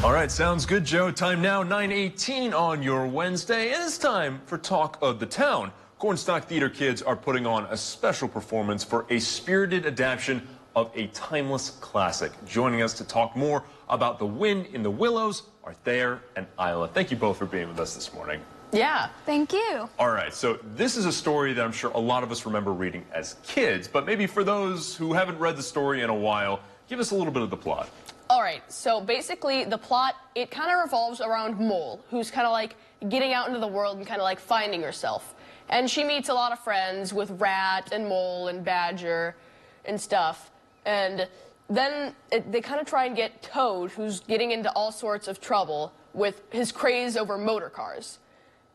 All right, sounds good, Joe. Time now, 9:18 on your Wednesday, and it's time for Talk of the Town. Cornstalk Theater kids are putting on a special performance for a spirited adaptation of a timeless classic. Joining us to talk more about The Wind in the Willows are Thayer and Isla. Thank you both for being with us this morning. Yeah. Thank you. All right, so this is a story that I'm sure a lot of us remember reading as kids, but maybe for those who haven't read the story in a while, give us a little bit of the plot. All right, so basically the plot, it kind of revolves around Mole, who's kind of like getting out into the world and kind of like finding herself. And she meets a lot of friends with Rat and Mole and Badger and stuff. And then they kind of try and get Toad, who's getting into all sorts of trouble with his craze over motor cars.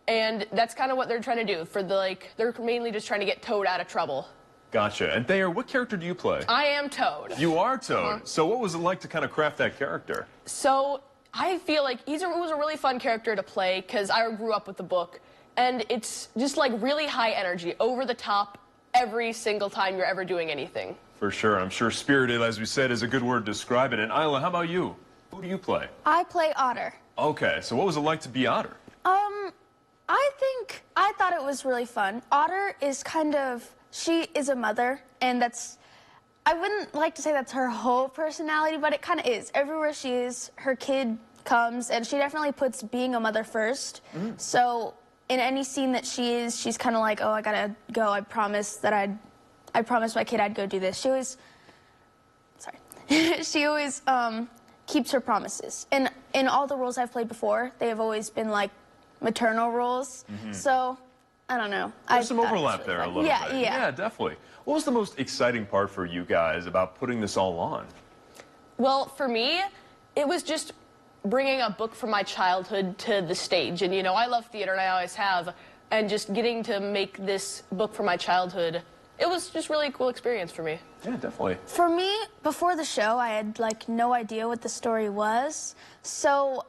And that's kind of what they're trying to do. They're mainly just trying to get Toad out of trouble. Gotcha. And Thayer, what character do you play? I am Toad. You are Toad. So what was it like to kind of craft that character? So I feel like he was a really fun character to play because I grew up with the book. And it's just like really high energy, over the top, every single time you're ever doing anything. For sure. I'm sure spirited, as we said, is a good word to describe it. And Isla, how about you? Who do you play? I play Otter. Okay. So what was it like to be Otter? I thought it was really fun. Otter is she is a mother, and I wouldn't like to say that's her whole personality, but it kind of is. Everywhere she is, her kid comes, and she definitely puts being a mother first. Mm-hmm. So in any scene that she's kind of like, oh, I gotta go. I promised my kid I'd go do this. She always keeps her promises. And in all the roles I've played before, they have always been like maternal roles. Mm-hmm. So I don't know. There's some overlap there a little bit. Yeah. Yeah, definitely. What was the most exciting part for you guys about putting this all on? Well, for me, it was just bringing a book from my childhood to the stage. And, you know, I love theater, and I always have. And just getting to make this book from my childhood, it was just really a cool experience for me. Yeah, definitely. For me, before the show, I had, like, no idea what the story was. So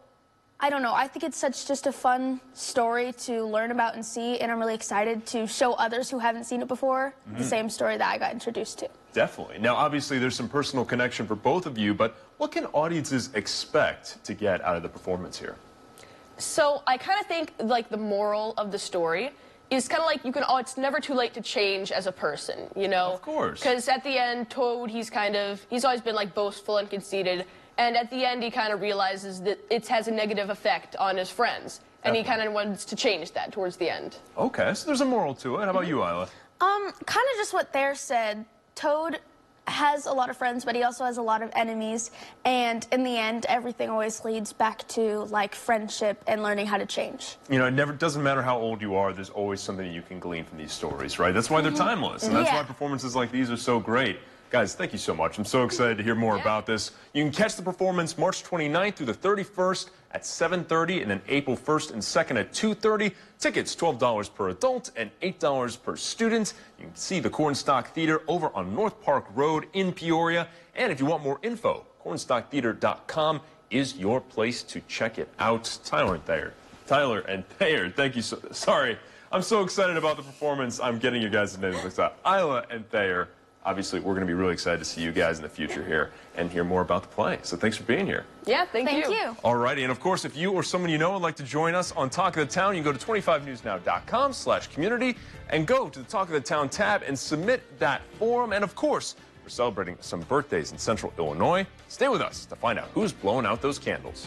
I don't know. I think it's just a fun story to learn about and see, and I'm really excited to show others who haven't seen it before the same story that I got introduced to. Definitely. Now, obviously, there's some personal connection for both of you, but what can audiences expect to get out of the performance here? So I kind of think, like, the moral of the story is kind of like it's never too late to change as a person, you know? Of course. Because at the end, Toad, he's always been, like, boastful and conceited. And at the end, he kind of realizes that it has a negative effect on his friends. And he kind of wants to change that towards the end. Okay, so there's a moral to it. How about you, Isla? Kind of just what Thayer said. Toad has a lot of friends, but he also has a lot of enemies. And in the end, everything always leads back to, like, friendship and learning how to change. You know, it doesn't matter how old you are, there's always something that you can glean from these stories, right? That's why they're timeless. And that's why performances like these are so great. Guys, thank you so much. I'm so excited to hear more about this. You can catch the performance March 29th through the 31st at 7:30 and then April 1st and 2nd at 2:30. Tickets $12 per adult and $8 per student. You can see the Cornstalk Theater over on North Park Road in Peoria. And if you want more info, cornstalktheater.com is your place to check it out. Tyler and Thayer, thank you sorry. I'm so excited about the performance. I'm getting you guys' names mixed up. Isla and Thayer. Obviously, we're going to be really excited to see you guys in the future here and hear more about the play. So thanks for being here. Yeah, thank you. All righty. And, of course, if you or someone you know would like to join us on Talk of the Town, you can go to 25newsnow.com/community and go to the Talk of the Town tab and submit that form. And, of course, we're celebrating some birthdays in Central Illinois. Stay with us to find out who's blowing out those candles.